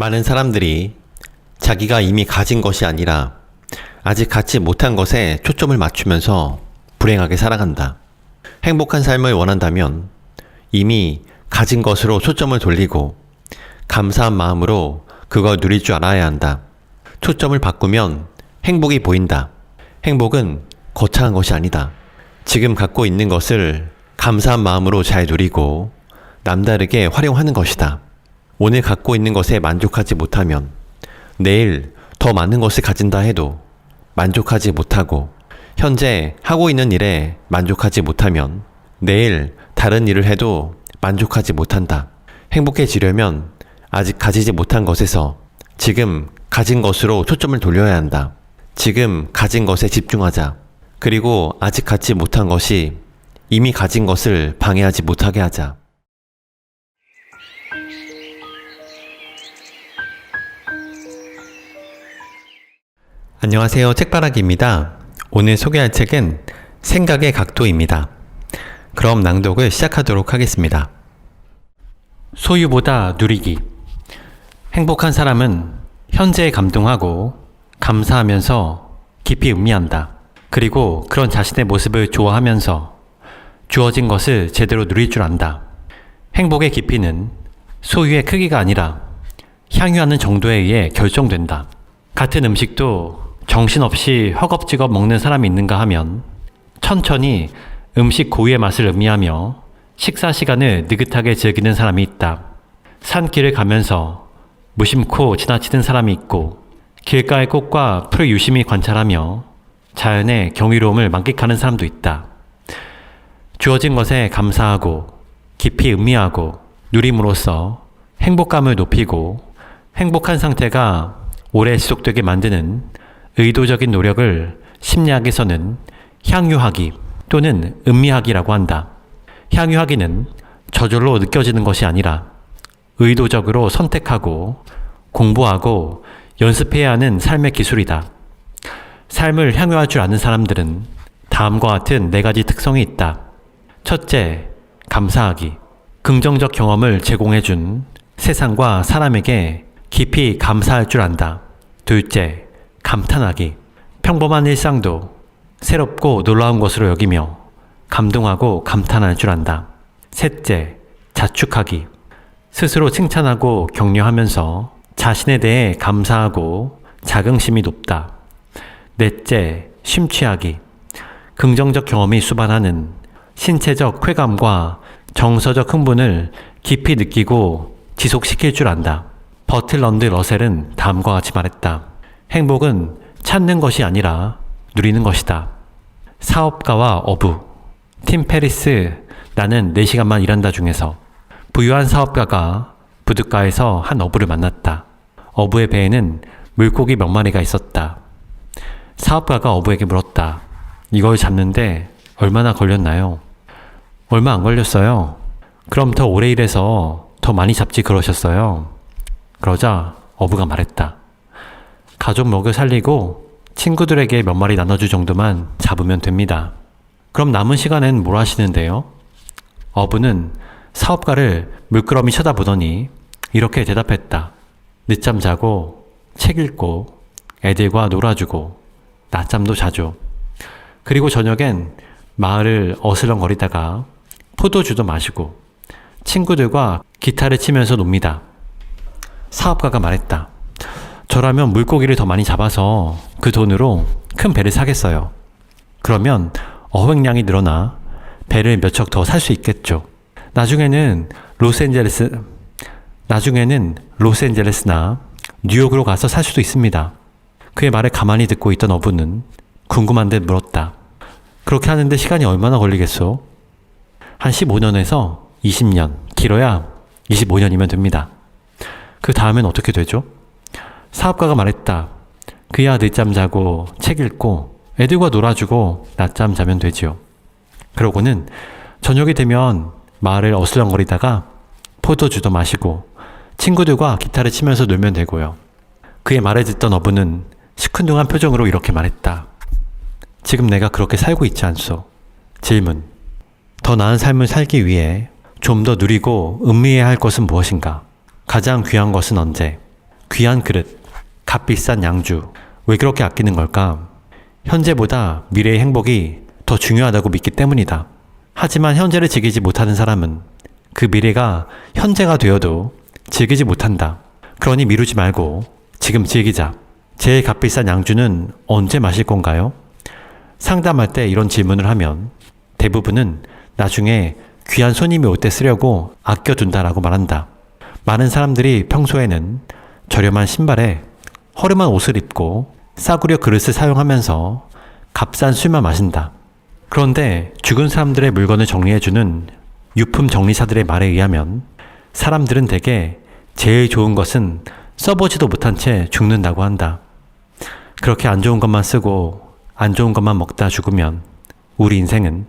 많은 사람들이 자기가 이미 가진 것이 아니라 아직 갖지 못한 것에 초점을 맞추면서 불행하게 살아간다. 행복한 삶을 원한다면 이미 가진 것으로 초점을 돌리고 감사한 마음으로 그걸 누릴 줄 알아야 한다. 초점을 바꾸면 행복이 보인다. 행복은 거창한 것이 아니다. 지금 갖고 있는 것을 감사한 마음으로 잘 누리고 남다르게 활용하는 것이다. 오늘 갖고 있는 것에 만족하지 못하면 내일 더 많은 것을 가진다 해도 만족하지 못하고, 현재 하고 있는 일에 만족하지 못하면 내일 다른 일을 해도 만족하지 못한다. 행복해지려면 아직 가지지 못한 것에서 지금 가진 것으로 초점을 돌려야 한다. 지금 가진 것에 집중하자. 그리고 아직 갖지 못한 것이 이미 가진 것을 방해하지 못하게 하자. 안녕하세요. 책바라기입니다. 오늘 소개할 책은 생각의 각도입니다. 그럼 낭독을 시작하도록 하겠습니다. 소유보다 누리기. 행복한 사람은 현재에 감동하고 감사하면서 깊이 음미한다. 그리고 그런 자신의 모습을 좋아하면서 주어진 것을 제대로 누릴 줄 안다. 행복의 깊이는 소유의 크기가 아니라 향유하는 정도에 의해 결정된다. 같은 음식도 정신없이 허겁지겁 먹는 사람이 있는가 하면 천천히 음식 고유의 맛을 음미하며 식사 시간을 느긋하게 즐기는 사람이 있다. 산길을 가면서 무심코 지나치는 사람이 있고, 길가의 꽃과 풀을 유심히 관찰하며 자연의 경이로움을 만끽하는 사람도 있다. 주어진 것에 감사하고 깊이 음미하고 누림으로써 행복감을 높이고 행복한 상태가 오래 지속되게 만드는 의도적인 노력을 심리학에서는 향유하기 또는 음미하기라고 한다. 향유하기는 저절로 느껴지는 것이 아니라 의도적으로 선택하고 공부하고 연습해야 하는 삶의 기술이다. 삶을 향유할 줄 아는 사람들은 다음과 같은 4가지 특성이 있다. 첫째, 감사하기. 긍정적 경험을 제공해준 세상과 사람에게 깊이 감사할 줄 안다. 둘째, 감탄하기. 평범한 일상도 새롭고 놀라운 것으로 여기며 감동하고 감탄할 줄 안다. 셋째, 자축하기. 스스로 칭찬하고 격려하면서 자신에 대해 감사하고 자긍심이 높다. 넷째, 심취하기. 긍정적 경험이 수반하는 신체적 쾌감과 정서적 흥분을 깊이 느끼고 지속시킬 줄 안다. 버틀런드 러셀은 다음과 같이 말했다. 행복은 찾는 것이 아니라 누리는 것이다. 사업가와 어부. 팀 페리스 나는 4시간만 일한다 중에서 부유한 사업가가 부둣가에서 한 어부를 만났다. 어부의 배에는 물고기 몇 마리가 있었다. 사업가가 어부에게 물었다. 이걸 잡는데 얼마나 걸렸나요? 얼마 안 걸렸어요. 그럼 더 오래 일해서 더 많이 잡지 그러셨어요. 그러자 어부가 말했다. 가족 먹여 살리고 친구들에게 몇 마리 나눠줄 정도만 잡으면 됩니다. 그럼 남은 시간엔 뭘 하시는데요? 어부는 사업가를 물끄러미 쳐다보더니 이렇게 대답했다. 늦잠 자고 책 읽고 애들과 놀아주고 낮잠도 자죠. 그리고 저녁엔 마을을 어슬렁거리다가 포도주도 마시고 친구들과 기타를 치면서 놉니다. 사업가가 말했다. 저라면 물고기를 더 많이 잡아서 그 돈으로 큰 배를 사겠어요. 그러면 어획량이 늘어나 배를 몇 척 더 살 수 있겠죠. 나중에는 로스앤젤레스나 뉴욕으로 가서 살 수도 있습니다. 그의 말을 가만히 듣고 있던 어부는 궁금한 듯 물었다. 그렇게 하는데 시간이 얼마나 걸리겠소? 한 15년에서 20년, 길어야 25년이면 됩니다. 그 다음엔 어떻게 되죠? 사업가가 말했다. 그야 늦잠 자고 책 읽고 애들과 놀아주고 낮잠 자면 되지요. 그러고는 저녁이 되면 마을을 어슬렁거리다가 포도주도 마시고 친구들과 기타를 치면서 놀면 되고요. 그의 말을 듣던 어부는 시큰둥한 표정으로 이렇게 말했다. 지금 내가 그렇게 살고 있지 않소? 질문. 더 나은 삶을 살기 위해 좀 더 누리고 음미해야 할 것은 무엇인가? 가장 귀한 것은 언제? 귀한 그릇, 값비싼 양주. 왜 그렇게 아끼는 걸까? 현재보다 미래의 행복이 더 중요하다고 믿기 때문이다. 하지만 현재를 즐기지 못하는 사람은 그 미래가 현재가 되어도 즐기지 못한다. 그러니 미루지 말고 지금 즐기자. 제일 값비싼 양주는 언제 마실 건가요? 상담할 때 이런 질문을 하면 대부분은 나중에 귀한 손님이 올 때 쓰려고 아껴둔다라고 말한다. 많은 사람들이 평소에는 저렴한 신발에 허름한 옷을 입고 싸구려 그릇을 사용하면서 값싼 술만 마신다. 그런데 죽은 사람들의 물건을 정리해주는 유품 정리사들의 말에 의하면 사람들은 대개 제일 좋은 것은 써보지도 못한 채 죽는다고 한다. 그렇게 안 좋은 것만 쓰고 안 좋은 것만 먹다 죽으면 우리 인생은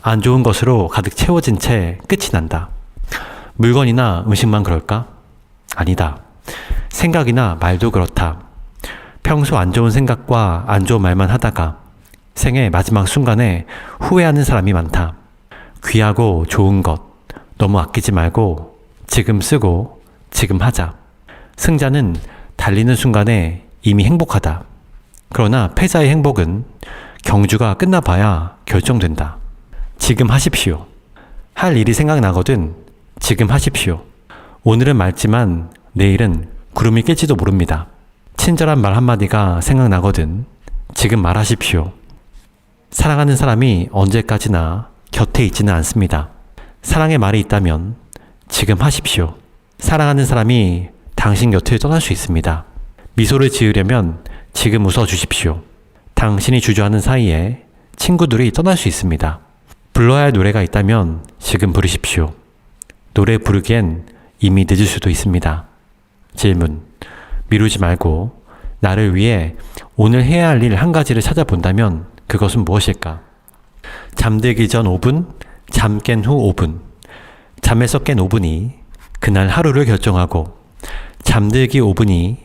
안 좋은 것으로 가득 채워진 채 끝이 난다. 물건이나 음식만 그럴까? 아니다. 생각이나 말도 그렇다. 평소 안 좋은 생각과 안 좋은 말만 하다가 생의 마지막 순간에 후회하는 사람이 많다. 귀하고 좋은 것 너무 아끼지 말고 지금 쓰고 지금 하자. 승자는 달리는 순간에 이미 행복하다. 그러나 패자의 행복은 경주가 끝나봐야 결정된다. 지금 하십시오. 할 일이 생각나거든 지금 하십시오. 오늘은 맑지만 내일은 구름이 낄지도 모릅니다. 친절한 말 한마디가 생각나거든 지금 말하십시오. 사랑하는 사람이 언제까지나 곁에 있지는 않습니다. 사랑의 말이 있다면 지금 하십시오. 사랑하는 사람이 당신 곁을 떠날 수 있습니다. 미소를 지으려면 지금 웃어주십시오. 당신이 주저하는 사이에 친구들이 떠날 수 있습니다. 불러야 할 노래가 있다면 지금 부르십시오. 노래 부르기엔 이미 늦을 수도 있습니다. 질문. 미루지 말고 나를 위해 오늘 해야 할 일 한 가지를 찾아본다면 그것은 무엇일까? 잠들기 전 5분, 잠 깬 후 5분. 잠에서 깬 5분이 그날 하루를 결정하고 잠들기 5분이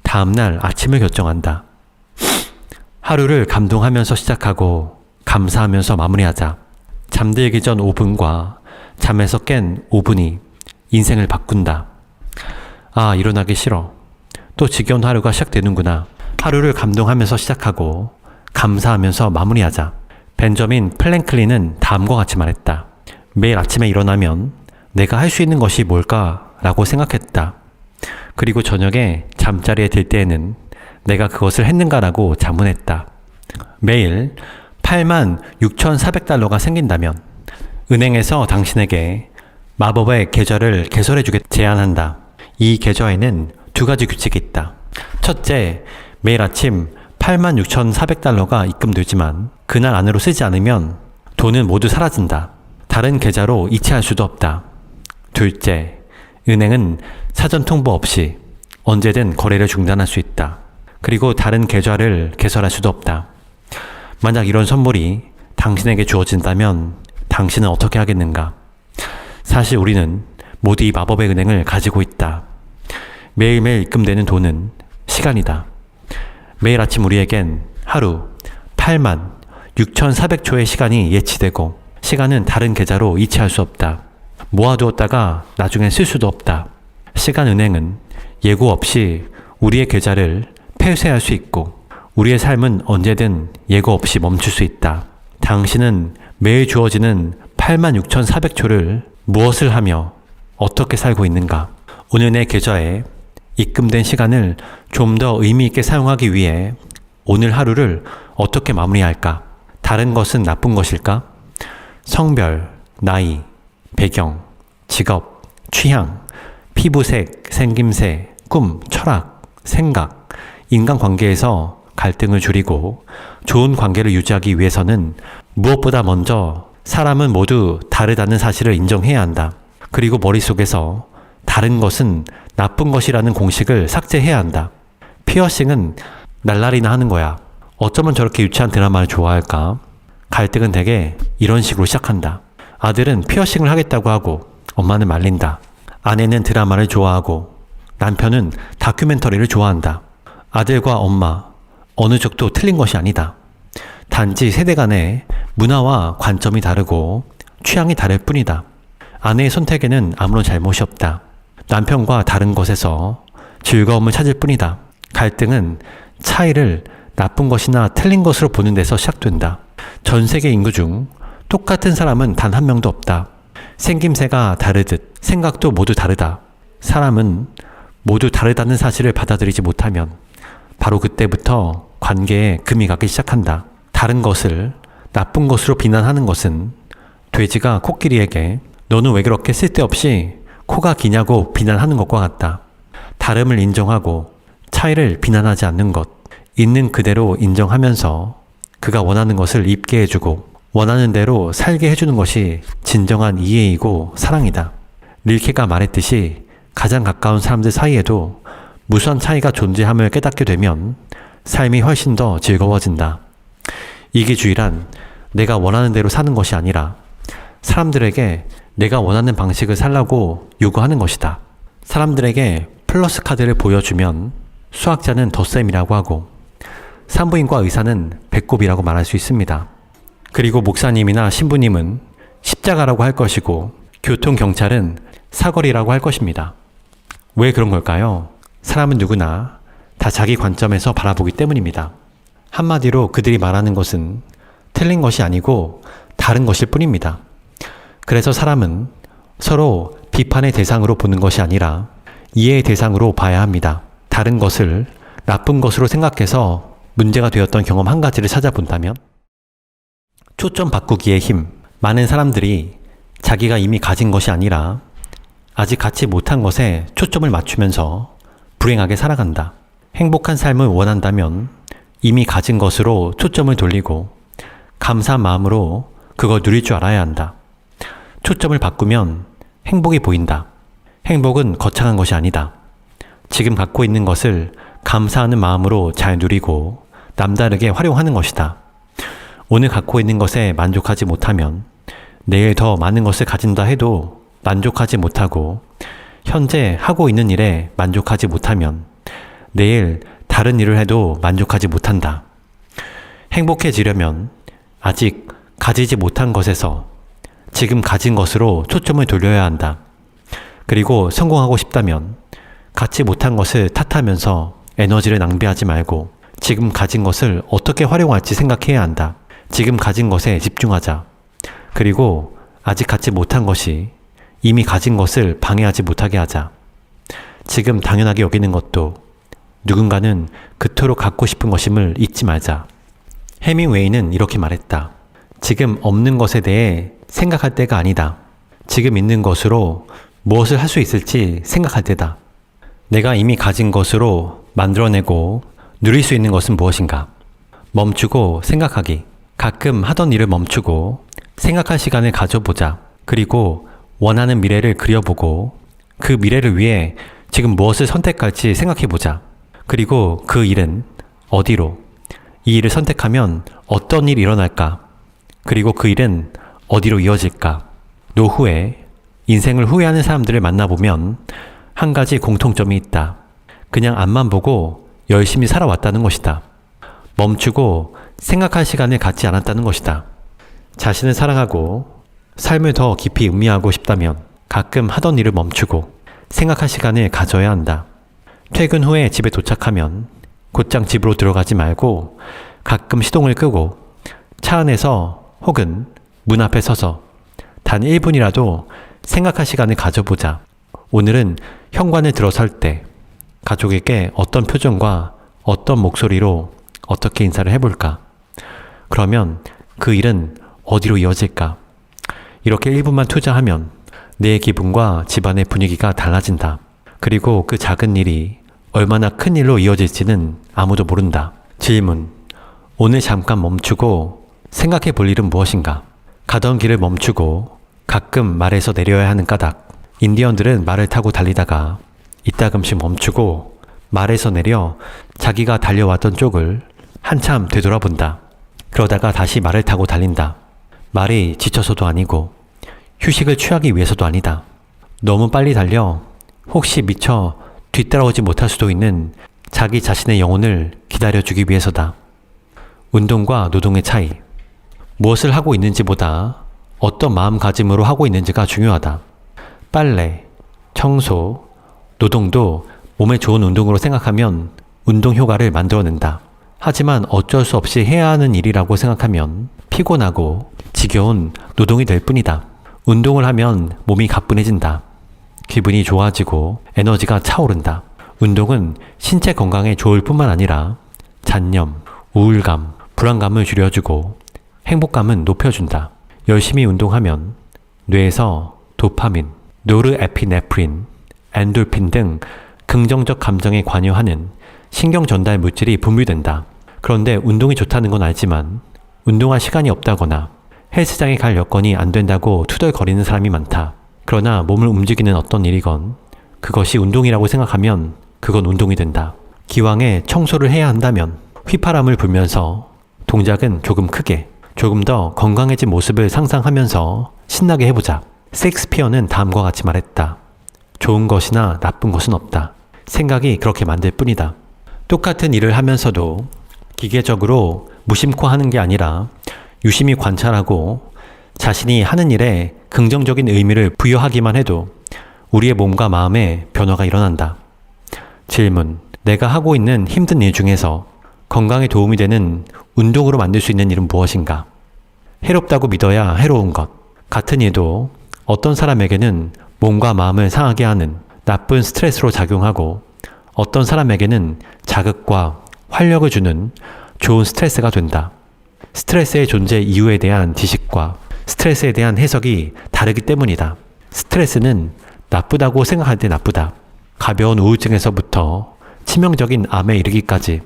다음날 아침을 결정한다. 하루를 감동하면서 시작하고 감사하면서 마무리하자. 잠들기 전 5분과 잠에서 깬 5분이 인생을 바꾼다. 아, 일어나기 싫어. 또 지겨운 하루가 시작되는구나. 하루를 감동하면서 시작하고 감사하면서 마무리하자. 벤저민 플랭클린은 다음과 같이 말했다. 매일 아침에 일어나면 내가 할 수 있는 것이 뭘까? 라고 생각했다. 그리고 저녁에 잠자리에 들 때에는 내가 그것을 했는가라고 자문했다. 매일 86,400달러가 생긴다면 은행에서 당신에게 마법의 계좌를 개설해주게 제안한다. 이 계좌에는 두 가지 규칙이 있다. 첫째, 매일 아침 86,400달러가 입금되지만 그날 안으로 쓰지 않으면 돈은 모두 사라진다. 다른 계좌로 이체할 수도 없다. 둘째, 은행은 사전 통보 없이 언제든 거래를 중단할 수 있다. 그리고 다른 계좌를 개설할 수도 없다. 만약 이런 선물이 당신에게 주어진다면 당신은 어떻게 하겠는가? 사실 우리는 모두 이 마법의 은행을 가지고 있다. 매일매일 입금되는 돈은 시간이다. 매일 아침 우리에겐 하루 86,400초의 시간이 예치되고 시간은 다른 계좌로 이체할 수 없다. 모아두었다가 나중에 쓸 수도 없다. 시간은행은 예고 없이 우리의 계좌를 폐쇄할 수 있고 우리의 삶은 언제든 예고 없이 멈출 수 있다. 당신은 매일 주어지는 86,400초를 무엇을 하며 어떻게 살고 있는가? 오늘 내 계좌에 입금된 시간을 좀 더 의미 있게 사용하기 위해 오늘 하루를 어떻게 마무리할까? 다른 것은 나쁜 것일까? 성별, 나이, 배경, 직업, 취향, 피부색, 생김새, 꿈, 철학, 생각, 인간관계에서 갈등을 줄이고 좋은 관계를 유지하기 위해서는 무엇보다 먼저 사람은 모두 다르다는 사실을 인정해야 한다. 그리고 머릿속에서 다른 것은 나쁜 것이라는 공식을 삭제해야 한다. 피어싱은 날라리나 하는 거야. 어쩌면 저렇게 유치한 드라마를 좋아할까? 갈등은 대개 이런 식으로 시작한다. 아들은 피어싱을 하겠다고 하고 엄마는 말린다. 아내는 드라마를 좋아하고 남편은 다큐멘터리를 좋아한다. 아들과 엄마, 어느 쪽도 틀린 것이 아니다. 단지 세대 간의 문화와 관점이 다르고 취향이 다를 뿐이다. 아내의 선택에는 아무런 잘못이 없다. 남편과 다른 것에서 즐거움을 찾을 뿐이다. 갈등은 차이를 나쁜 것이나 틀린 것으로 보는 데서 시작된다. 전 세계 인구 중 똑같은 사람은 단 한 명도 없다. 생김새가 다르듯 생각도 모두 다르다. 사람은 모두 다르다는 사실을 받아들이지 못하면 바로 그때부터 관계에 금이 가기 시작한다. 다른 것을 나쁜 것으로 비난하는 것은 돼지가 코끼리에게 너는 왜 그렇게 쓸데없이 코가 기냐고 비난하는 것과 같다. 다름을 인정하고 차이를 비난하지 않는 것, 있는 그대로 인정하면서 그가 원하는 것을 입게 해주고 원하는 대로 살게 해주는 것이 진정한 이해이고 사랑이다. 릴케가 말했듯이 가장 가까운 사람들 사이에도 무수한 차이가 존재함을 깨닫게 되면 삶이 훨씬 더 즐거워진다. 이기주의란 내가 원하는 대로 사는 것이 아니라 사람들에게 내가 원하는 방식을 살라고 요구하는 것이다. 사람들에게 플러스 카드를 보여주면 수학자는 덧셈이라고 하고 산부인과 의사는 배꼽이라고 말할 수 있습니다. 그리고 목사님이나 신부님은 십자가라고 할 것이고 교통경찰은 사거리라고 할 것입니다. 왜 그런 걸까요? 사람은 누구나 다 자기 관점에서 바라보기 때문입니다. 한마디로 그들이 말하는 것은 틀린 것이 아니고 다른 것일 뿐입니다. 그래서 사람은 서로 비판의 대상으로 보는 것이 아니라 이해의 대상으로 봐야 합니다. 다른 것을 나쁜 것으로 생각해서 문제가 되었던 경험 한 가지를 찾아본다면 초점 바꾸기의 힘. 많은 사람들이 자기가 이미 가진 것이 아니라 아직 갖지 못한 것에 초점을 맞추면서 불행하게 살아간다. 행복한 삶을 원한다면 이미 가진 것으로 초점을 돌리고 감사한 마음으로 그걸 누릴 줄 알아야 한다. 초점을 바꾸면 행복이 보인다. 행복은 거창한 것이 아니다. 지금 갖고 있는 것을 감사하는 마음으로 잘 누리고 남다르게 활용하는 것이다. 오늘 갖고 있는 것에 만족하지 못하면 내일 더 많은 것을 가진다 해도 만족하지 못하고 현재 하고 있는 일에 만족하지 못하면 내일 다른 일을 해도 만족하지 못한다. 행복해지려면 아직 가지지 못한 것에서 지금 가진 것으로 초점을 돌려야 한다. 그리고 성공하고 싶다면 갖지 못한 것을 탓하면서 에너지를 낭비하지 말고 지금 가진 것을 어떻게 활용할지 생각해야 한다. 지금 가진 것에 집중하자. 그리고 아직 갖지 못한 것이 이미 가진 것을 방해하지 못하게 하자. 지금 당연하게 여기는 것도 누군가는 그토록 갖고 싶은 것임을 잊지 말자. 해밍웨이는 이렇게 말했다. 지금 없는 것에 대해 생각할 때가 아니다. 지금 있는 것으로 무엇을 할 수 있을지 생각할 때다. 내가 이미 가진 것으로 만들어내고 누릴 수 있는 것은 무엇인가? 멈추고 생각하기. 가끔 하던 일을 멈추고 생각할 시간을 가져보자. 그리고 원하는 미래를 그려보고 그 미래를 위해 지금 무엇을 선택할지 생각해보자. 그리고 그 일은 어디로, 이 일을 선택하면 어떤 일이 일어날까? 그리고 그 일은 어디로 이어질까? 노후에 인생을 후회하는 사람들을 만나보면 한 가지 공통점이 있다. 그냥 앞만 보고 열심히 살아왔다는 것이다. 멈추고 생각할 시간을 갖지 않았다는 것이다. 자신을 사랑하고 삶을 더 깊이 음미하고 싶다면 가끔 하던 일을 멈추고 생각할 시간을 가져야 한다. 퇴근 후에 집에 도착하면 곧장 집으로 들어가지 말고 가끔 시동을 끄고 차 안에서 혹은 문 앞에 서서 단 1분이라도 생각할 시간을 가져보자. 오늘은 현관을 들어설 때 가족에게 어떤 표정과 어떤 목소리로 어떻게 인사를 해볼까? 그러면 그 일은 어디로 이어질까? 이렇게 1분만 투자하면 내 기분과 집안의 분위기가 달라진다. 그리고 그 작은 일이 얼마나 큰 일로 이어질지는 아무도 모른다. 질문. 오늘 잠깐 멈추고 생각해 볼 일은 무엇인가? 가던 길을 멈추고 가끔 말에서 내려야 하는 까닭. 인디언들은 말을 타고 달리다가 이따금씩 멈추고 말에서 내려 자기가 달려왔던 쪽을 한참 되돌아본다. 그러다가 다시 말을 타고 달린다. 말이 지쳐서도 아니고 휴식을 취하기 위해서도 아니다. 너무 빨리 달려 혹시 미처 뒤따라오지 못할 수도 있는 자기 자신의 영혼을 기다려주기 위해서다. 운동과 노동의 차이. 무엇을 하고 있는지보다 어떤 마음가짐으로 하고 있는지가 중요하다. 빨래, 청소, 노동도 몸에 좋은 운동으로 생각하면 운동 효과를 만들어낸다. 하지만 어쩔 수 없이 해야 하는 일이라고 생각하면 피곤하고 지겨운 노동이 될 뿐이다. 운동을 하면 몸이 가뿐해진다. 기분이 좋아지고 에너지가 차오른다. 운동은 신체 건강에 좋을 뿐만 아니라 잔념, 우울감, 불안감을 줄여주고 행복감은 높여준다. 열심히 운동하면 뇌에서 도파민, 노르에피네프린, 엔돌핀 등 긍정적 감정에 관여하는 신경 전달 물질이 분비된다. 그런데 운동이 좋다는 건 알지만 운동할 시간이 없다거나 헬스장에 갈 여건이 안 된다고 투덜거리는 사람이 많다. 그러나 몸을 움직이는 어떤 일이건 그것이 운동이라고 생각하면 그건 운동이 된다. 기왕에 청소를 해야 한다면 휘파람을 불면서 동작은 조금 크게, 조금 더 건강해진 모습을 상상하면서 신나게 해보자. 셰익스피어는 다음과 같이 말했다. 좋은 것이나 나쁜 것은 없다. 생각이 그렇게 만들 뿐이다. 똑같은 일을 하면서도 기계적으로 무심코 하는 게 아니라 유심히 관찰하고 자신이 하는 일에 긍정적인 의미를 부여하기만 해도 우리의 몸과 마음에 변화가 일어난다. 질문. 내가 하고 있는 힘든 일 중에서 건강에 도움이 되는 운동으로 만들 수 있는 일은 무엇인가? 해롭다고 믿어야 해로운 것. 같은 일도 어떤 사람에게는 몸과 마음을 상하게 하는 나쁜 스트레스로 작용하고 어떤 사람에게는 자극과 활력을 주는 좋은 스트레스가 된다. 스트레스의 존재 이유에 대한 지식과 스트레스에 대한 해석이 다르기 때문이다. 스트레스는 나쁘다고 생각할 때 나쁘다. 가벼운 우울증에서부터 치명적인 암에 이르기까지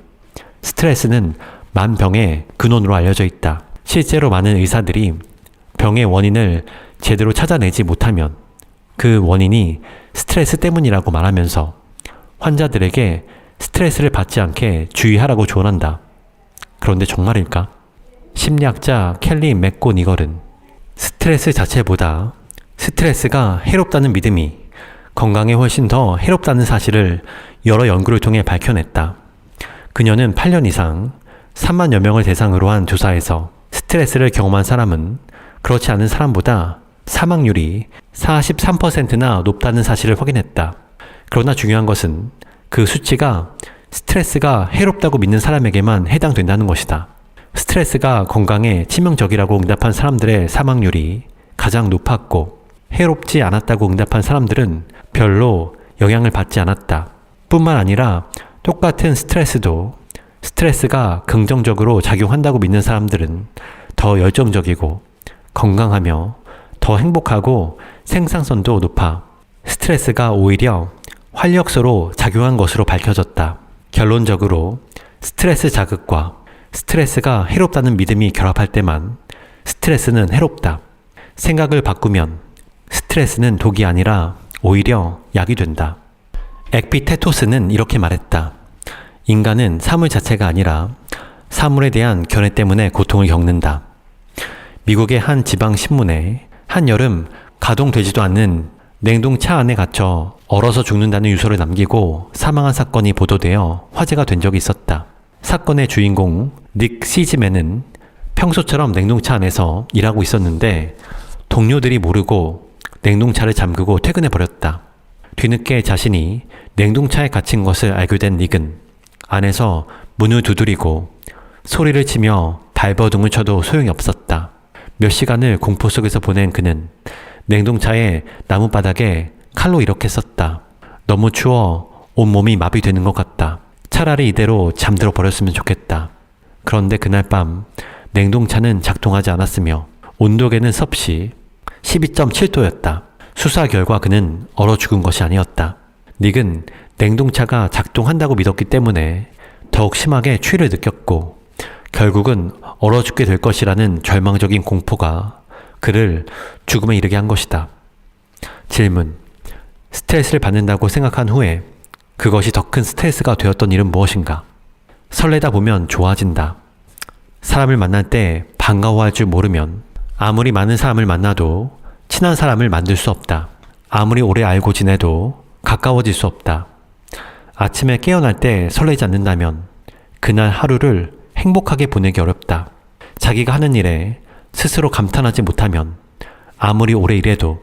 스트레스는 만병의 근원으로 알려져 있다. 실제로 많은 의사들이 병의 원인을 제대로 찾아내지 못하면 그 원인이 스트레스 때문이라고 말하면서 환자들에게 스트레스를 받지 않게 주의하라고 조언한다. 그런데 정말일까? 심리학자 켈리 맥고니걸은 스트레스 자체보다 스트레스가 해롭다는 믿음이 건강에 훨씬 더 해롭다는 사실을 여러 연구를 통해 밝혀냈다. 그녀는 8년 이상 3만여 명을 대상으로 한 조사에서 스트레스를 경험한 사람은 그렇지 않은 사람보다 사망률이 43%나 높다는 사실을 확인했다. 그러나 중요한 것은 그 수치가 스트레스가 해롭다고 믿는 사람에게만 해당된다는 것이다. 스트레스가 건강에 치명적이라고 응답한 사람들의 사망률이 가장 높았고 해롭지 않았다고 응답한 사람들은 별로 영향을 받지 않았다. 뿐만 아니라 똑같은 스트레스도 스트레스가 긍정적으로 작용한다고 믿는 사람들은 더 열정적이고 건강하며 더 행복하고 생산성도 높아 스트레스가 오히려 활력소로 작용한 것으로 밝혀졌다. 결론적으로 스트레스 자극과 스트레스가 해롭다는 믿음이 결합할 때만 스트레스는 해롭다. 생각을 바꾸면 스트레스는 독이 아니라 오히려 약이 된다. 에피테토스는 이렇게 말했다. 인간은 사물 자체가 아니라 사물에 대한 견해 때문에 고통을 겪는다. 미국의 한 지방 신문에 한여름 가동되지도 않는 냉동차 안에 갇혀 얼어서 죽는다는 유서를 남기고 사망한 사건이 보도되어 화제가 된 적이 있었다. 사건의 주인공 닉 시즈맨은 평소처럼 냉동차 안에서 일하고 있었는데 동료들이 모르고 냉동차를 잠그고 퇴근해버렸다. 뒤늦게 자신이 냉동차에 갇힌 것을 알게 된 닉은 안에서 문을 두드리고 소리를 치며 발버둥을 쳐도 소용이 없었다. 몇 시간을 공포 속에서 보낸 그는 냉동차의 나무바닥에 칼로 이렇게 썼다. 너무 추워 온몸이 마비되는 것 같다. 차라리 이대로 잠들어 버렸으면 좋겠다. 그런데 그날 밤 냉동차는 작동하지 않았으며 온도계는 섭씨 12.7도였다. 수사 결과 그는 얼어 죽은 것이 아니었다. 닉은 냉동차가 작동한다고 믿었기 때문에 더욱 심하게 추위를 느꼈고 결국은 얼어 죽게 될 것이라는 절망적인 공포가 그를 죽음에 이르게 한 것이다. 질문. 스트레스를 받는다고 생각한 후에 그것이 더 큰 스트레스가 되었던 일은 무엇인가? 설레다 보면 좋아진다. 사람을 만날 때 반가워할 줄 모르면 아무리 많은 사람을 만나도 친한 사람을 만들 수 없다. 아무리 오래 알고 지내도 가까워질 수 없다. 아침에 깨어날 때 설레지 않는다면 그날 하루를 행복하게 보내기 어렵다. 자기가 하는 일에 스스로 감탄하지 못하면 아무리 오래 일해도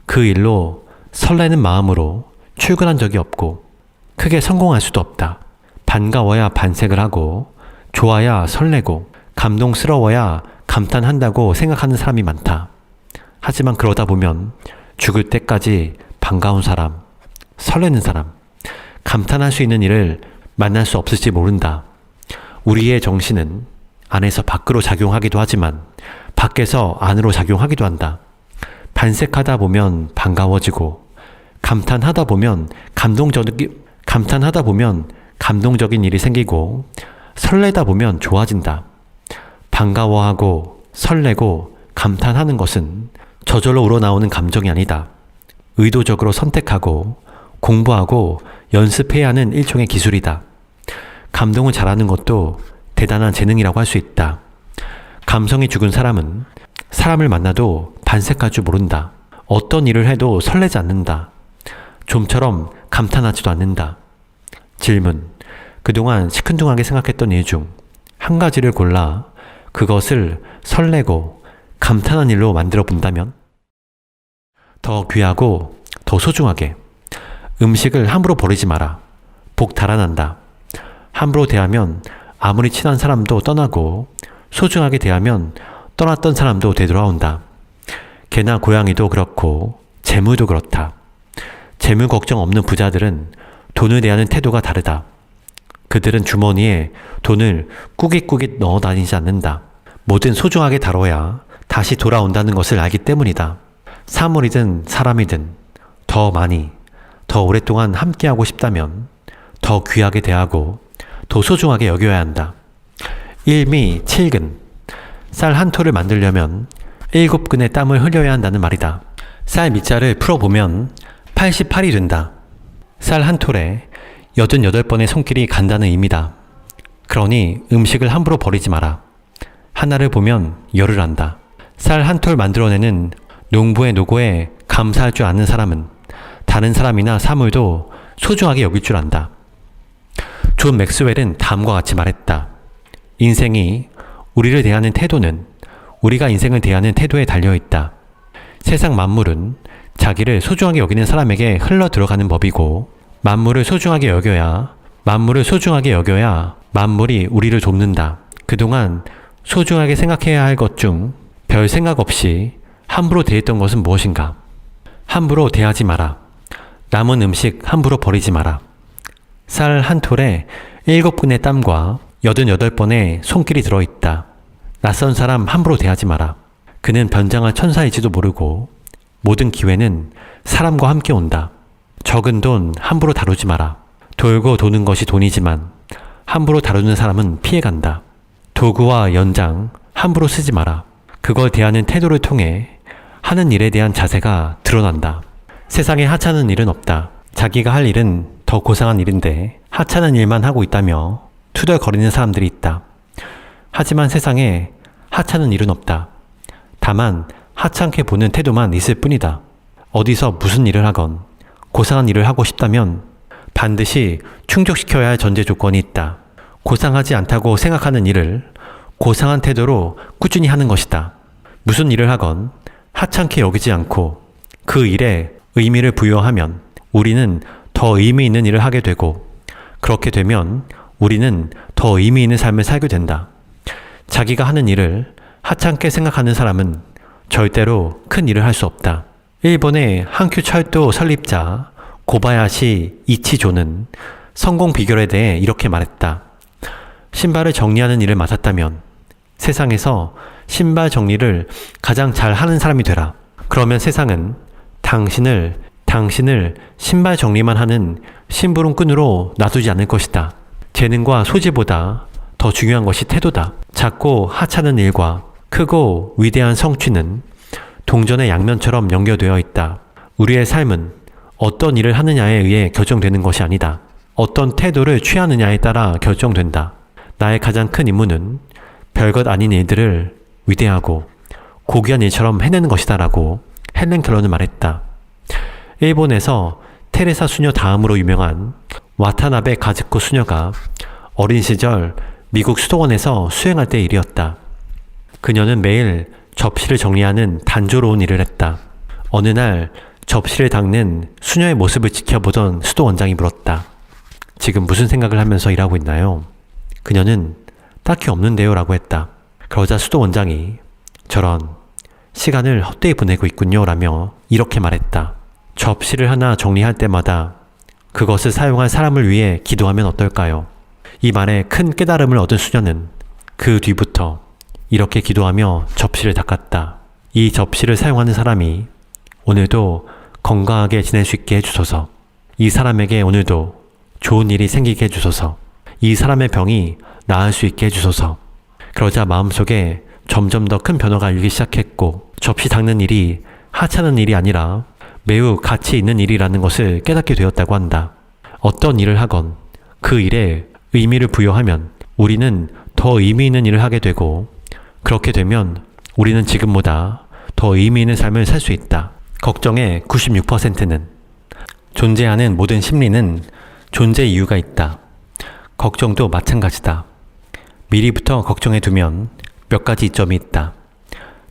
그 일로 설레는 마음으로 출근한 적이 없고 크게 성공할 수도 없다. 반가워야 반색을 하고, 좋아야 설레고, 감동스러워야 감탄한다고 생각하는 사람이 많다. 하지만 그러다 보면 죽을 때까지 반가운 사람, 설레는 사람, 감탄할 수 있는 일을 만날 수 없을지 모른다. 우리의 정신은 안에서 밖으로 작용하기도 하지만 밖에서 안으로 작용하기도 한다. 반색하다 보면 반가워지고, 감탄하다 보면 감동적인 일이 생기고, 설레다 보면 좋아진다. 반가워하고 설레고 감탄하는 것은 저절로 우러나오는 감정이 아니다. 의도적으로 선택하고 공부하고 연습해야 하는 일종의 기술이다. 감동을 잘하는 것도 대단한 재능이라고 할 수 있다. 감성이 죽은 사람은 사람을 만나도 반색할 줄 모른다. 어떤 일을 해도 설레지 않는다. 좀처럼 감탄하지도 않는다. 질문. 그동안 시큰둥하게 생각했던 일 중 한 가지를 골라 그것을 설레고 감탄한 일로 만들어 본다면? 더 귀하고 더 소중하게. 음식을 함부로 버리지 마라. 복 달아난다. 함부로 대하면 아무리 친한 사람도 떠나고, 소중하게 대하면 떠났던 사람도 되돌아온다. 개나 고양이도 그렇고 재물도 그렇다. 재물 걱정 없는 부자들은 돈을 대하는 태도가 다르다. 그들은 주머니에 돈을 꾸깃꾸깃 넣어 다니지 않는다. 뭐든 소중하게 다뤄야 다시 돌아온다는 것을 알기 때문이다. 사물이든 사람이든 더 많이, 더 오랫동안 함께하고 싶다면 더 귀하게 대하고 더 소중하게 여겨야 한다. 일미칠근. 쌀 한 톨을 만들려면 7근의 땀을 흘려야 한다는 말이다. 쌀 밑자를 풀어보면 88이 된다. 쌀 한 톨에 88번의 손길이 간다는 의미다. 그러니 음식을 함부로 버리지 마라. 하나를 보면 열을 안다. 쌀 한 톨 만들어내는 농부의 노고에 감사할 줄 아는 사람은 다른 사람이나 사물도 소중하게 여길 줄 안다. 존 맥스웰은 다음과 같이 말했다. 인생이 우리를 대하는 태도는 우리가 인생을 대하는 태도에 달려있다. 세상 만물은 자기를 소중하게 여기는 사람에게 흘러 들어가는 법이고, 만물을 소중하게 여겨야 만물이 우리를 돕는다. 그동안 소중하게 생각해야 할 것 중 별 생각 없이 함부로 대했던 것은 무엇인가? 함부로 대하지 마라. 남은 음식 함부로 버리지 마라. 쌀 한 톨에 7분의 땀과 88번의 손길이 들어있다. 낯선 사람 함부로 대하지 마라. 그는 변장할 천사일지도 모르고 모든 기회는 사람과 함께 온다. 적은 돈 함부로 다루지 마라. 돌고 도는 것이 돈이지만 함부로 다루는 사람은 피해간다. 도구와 연장 함부로 쓰지 마라. 그걸 대하는 태도를 통해 하는 일에 대한 자세가 드러난다. 세상에 하찮은 일은 없다. 자기가 할 일은 더 고상한 일인데 하찮은 일만 하고 있다며 투덜거리는 사람들이 있다. 하지만 세상에 하찮은 일은 없다. 다만 하찮게 보는 태도만 있을 뿐이다. 어디서 무슨 일을 하건 고상한 일을 하고 싶다면 반드시 충족시켜야 할 전제 조건이 있다. 고상하지 않다고 생각하는 일을 고상한 태도로 꾸준히 하는 것이다. 무슨 일을 하건 하찮게 여기지 않고 그 일에 의미를 부여하면 우리는 더 의미 있는 일을 하게 되고, 그렇게 되면 우리는 더 의미 있는 삶을 살게 된다. 자기가 하는 일을 하찮게 생각하는 사람은 절대로 큰 일을 할 수 없다. 일본의 한큐 철도 설립자 고바야시 이치조는 성공 비결에 대해 이렇게 말했다. 신발을 정리하는 일을 맡았다면 세상에서 신발 정리를 가장 잘 하는 사람이 되라. 그러면 세상은 당신을 신발 정리만 하는 심부름꾼으로 놔두지 않을 것이다. 재능과 소질보다 더 중요한 것이 태도다. 작고 하찮은 일과 크고 위대한 성취는 동전의 양면처럼 연결되어 있다. 우리의 삶은 어떤 일을 하느냐에 의해 결정되는 것이 아니다. 어떤 태도를 취하느냐에 따라 결정된다. 나의 가장 큰 임무는 별것 아닌 일들을 위대하고 고귀한 일처럼 해내는 것이다 라고 헬렌 켈러는 말했다. 일본에서 테레사 수녀 다음으로 유명한 와타나베 가즈코 수녀가 어린 시절 미국 수도원에서 수행할 때 일이었다. 그녀는 매일 접시를 정리하는 단조로운 일을 했다. 어느 날 접시를 닦는 수녀의 모습을 지켜보던 수도원장이 물었다. 지금 무슨 생각을 하면서 일하고 있나요? 그녀는 딱히 없는데요 라고 했다. 그러자 수도 원장이 저런 시간을 헛되이 보내고 있군요 라며 이렇게 말했다. 접시를 하나 정리할 때마다 그것을 사용한 사람을 위해 기도하면 어떨까요? 이 말에 큰 깨달음을 얻은 수녀는 그 뒤부터 이렇게 기도하며 접시를 닦았다. 이 접시를 사용하는 사람이 오늘도 건강하게 지낼 수 있게 해주소서. 이 사람에게 오늘도 좋은 일이 생기게 해주소서. 이 사람의 병이 나을 수 있게 해주소서. 그러자 마음속에 점점 더 큰 변화가 일기 시작했고 접시 닦는 일이 하찮은 일이 아니라 매우 가치 있는 일이라는 것을 깨닫게 되었다고 한다. 어떤 일을 하건 그 일에 의미를 부여하면 우리는 더 의미 있는 일을 하게 되고 그렇게 되면 우리는 지금보다 더 의미 있는 삶을 살 수 있다. 걱정의 96%는 존재하는 모든 심리는 존재 이유가 있다. 걱정도 마찬가지다. 미리부터 걱정해 두면 몇 가지 이점이 있다.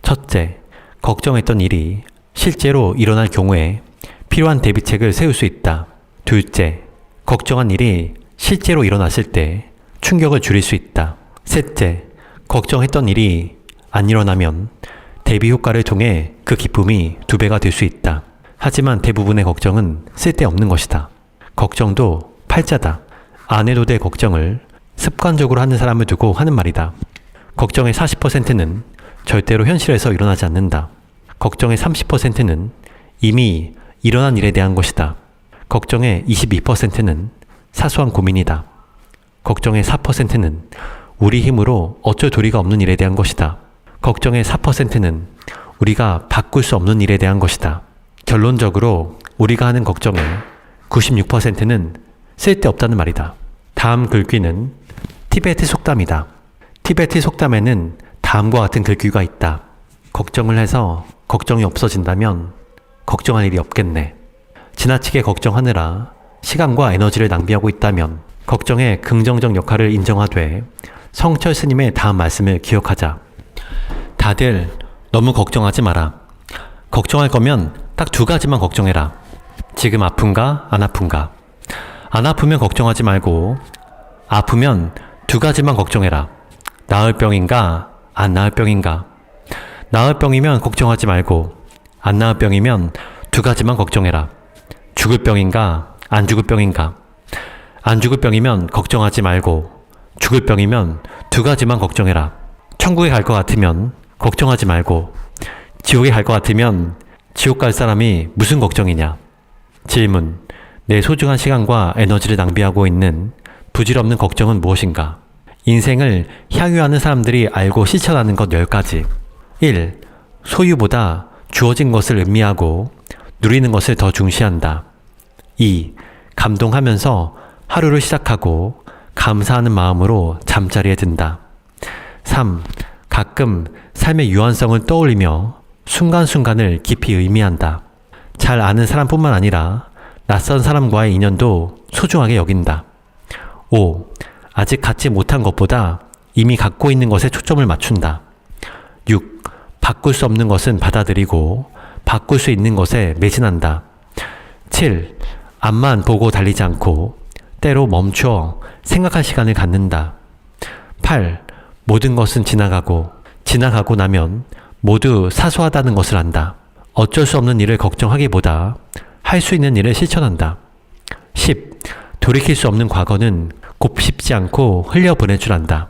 첫째, 걱정했던 일이 실제로 일어날 경우에 필요한 대비책을 세울 수 있다. 둘째, 걱정한 일이 실제로 일어났을 때 충격을 줄일 수 있다. 셋째, 걱정했던 일이 안 일어나면 대비 효과를 통해 그 기쁨이 2배가 될 수 있다. 하지만 대부분의 걱정은 쓸데없는 것이다. 걱정도 팔자다. 안 해도 될 걱정을 습관적으로 하는 사람을 두고 하는 말이다. 걱정의 40%는 절대로 현실에서 일어나지 않는다. 걱정의 30%는 이미 일어난 일에 대한 것이다. 걱정의 22%는 사소한 고민이다. 걱정의 4%는 우리 힘으로 어쩔 도리가 없는 일에 대한 것이다. 걱정의 4%는 우리가 바꿀 수 없는 일에 대한 것이다. 결론적으로 우리가 하는 걱정의 96%는 쓸데없다는 말이다. 다음 글귀는 티베트 속담이다. 티베트 속담에는 다음과 같은 글귀가 있다. 걱정을 해서 걱정이 없어진다면 걱정할 일이 없겠네. 지나치게 걱정하느라 시간과 에너지를 낭비하고 있다면 걱정의 긍정적 역할을 인정하되 성철 스님의 다음 말씀을 기억하자. 다들 너무 걱정하지 마라. 걱정할 거면 딱 2가지만 걱정해라. 지금 아픈가 안 아픈가. 안 아프면 걱정하지 말고 아프면 2가지만 걱정해라. 나을 병인가 안 나을 병인가. 나을 병이면 걱정하지 말고 안 나을 병이면 2가지만 걱정해라. 죽을 병인가 안 죽을 병인가. 안 죽을 병이면 걱정하지 말고 죽을 병이면 2가지만 걱정해라. 천국에 갈 것 같으면 걱정하지 말고 지옥에 갈 것 같으면 지옥 갈 사람이 무슨 걱정이냐. 질문. 내 소중한 시간과 에너지를 낭비하고 있는 부질없는 걱정은 무엇인가? 인생을 향유하는 사람들이 알고 실천하는 것 10가지. 1. 소유보다 주어진 것을 음미하고 누리는 것을 더 중시한다. 2. 감동하면서 하루를 시작하고 감사하는 마음으로 잠자리에 든다. 3. 가끔 삶의 유한성을 떠올리며 순간순간을 깊이 의미한다. 잘 아는 사람뿐만 아니라 낯선 사람과의 인연도 소중하게 여긴다. 5. 아직 갖지 못한 것보다 이미 갖고 있는 것에 초점을 맞춘다. 6. 바꿀 수 없는 것은 받아들이고 바꿀 수 있는 것에 매진한다. 7. 앞만 보고 달리지 않고 때로 멈춰 생각할 시간을 갖는다. 8. 모든 것은 지나가고 나면 모두 사소하다는 것을 안다. 어쩔 수 없는 일을 걱정하기보다 할 수 있는 일을 실천한다. 10. 돌이킬 수 없는 과거는 곱씹지 않고 흘려보낼 줄 안다.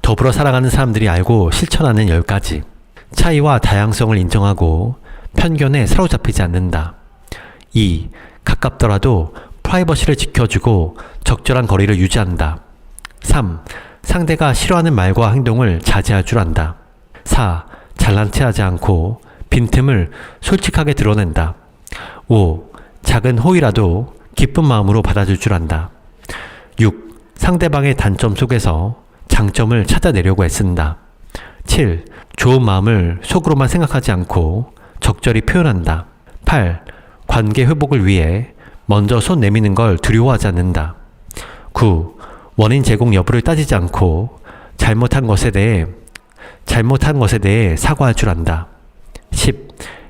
더불어 살아가는 사람들이 알고 실천하는 10가지. 차이와 다양성을 인정하고 편견에 사로잡히지 않는다. 2. 가깝더라도 프라이버시를 지켜주고 적절한 거리를 유지한다. 3. 상대가 싫어하는 말과 행동을 자제할 줄 안다. 4. 잘난 체하지 않고 빈틈을 솔직하게 드러낸다. 5. 작은 호의라도 기쁜 마음으로 받아줄 줄 안다. 6. 상대방의 단점 속에서 장점을 찾아내려고 애쓴다. 7. 좋은 마음을 속으로만 생각하지 않고 적절히 표현한다. 8. 관계 회복을 위해 먼저 손 내미는 걸 두려워하지 않는다. 9. 원인 제공 여부를 따지지 않고 잘못한 것에 대해 사과할 줄 안다. 10.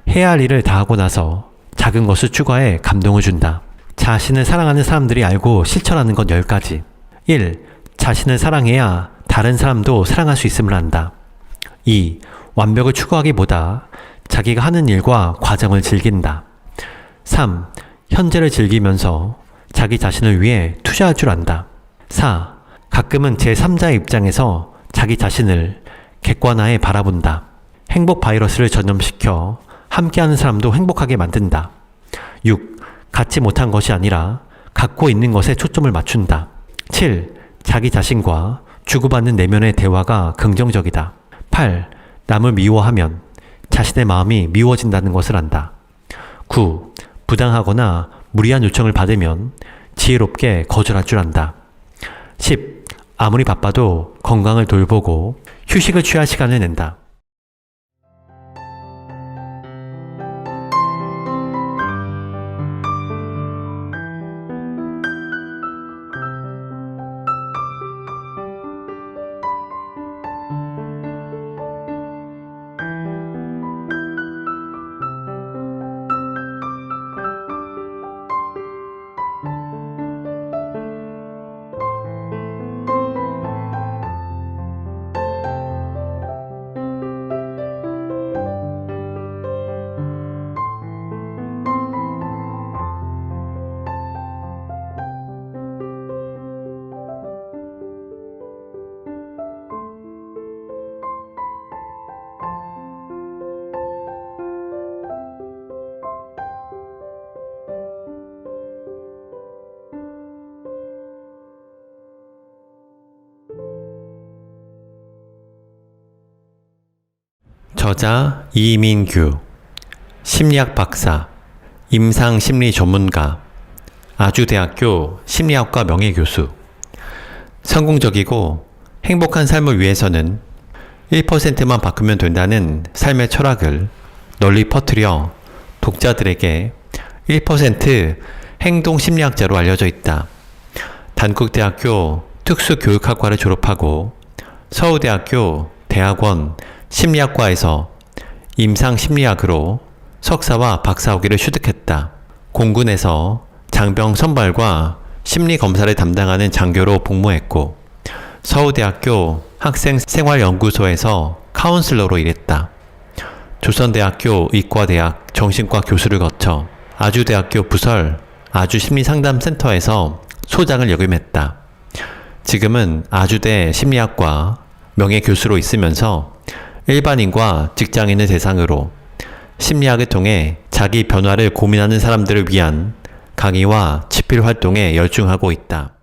해야 할 일을 다 하고 나서 작은 것을 추가해 감동을 준다. 자신을 사랑하는 사람들이 알고 실천하는 것 10가지. 1. 자신을 사랑해야 다른 사람도 사랑할 수 있음을 안다. 2. 완벽을 추구하기보다 자기가 하는 일과 과정을 즐긴다. 3. 현재를 즐기면서 자기 자신을 위해 투자할 줄 안다. 4. 가끔은 제3자의 입장에서 자기 자신을 객관화해 바라본다. 행복 바이러스를 전염시켜 함께하는 사람도 행복하게 만든다. 6. 갖지 못한 것이 아니라 갖고 있는 것에 초점을 맞춘다. 7. 자기 자신과 주고받는 내면의 대화가 긍정적이다. 8. 남을 미워하면 자신의 마음이 미워진다는 것을 안다. 9. 부당하거나 무리한 요청을 받으면 지혜롭게 거절할 줄 안다. 10. 아무리 바빠도 건강을 돌보고 휴식을 취할 시간을 낸다. 저자 이민규, 심리학 박사, 임상심리 전문가, 아주대학교 심리학과 명예교수. 성공적이고 행복한 삶을 위해서는 1%만 바꾸면 된다는 삶의 철학을 널리 퍼뜨려 독자들에게 1% 행동심리학자로 알려져 있다. 단국대학교 특수교육학과를 졸업하고 서울대학교 대학원 심리학과에서 임상심리학으로 석사와 박사 학위를 취득했다. 공군에서 장병 선발과 심리검사를 담당하는 장교로 복무했고 서울대학교 학생생활연구소에서 카운슬러로 일했다. 조선대학교 의과대학 정신과 교수를 거쳐 아주대학교 부설 아주심리상담센터에서 소장을 역임했다. 지금은 아주대 심리학과 명예교수로 있으면서 일반인과 직장인을 대상으로 심리학을 통해 자기 변화를 고민하는 사람들을 위한 강의와 집필 활동에 열중하고 있다.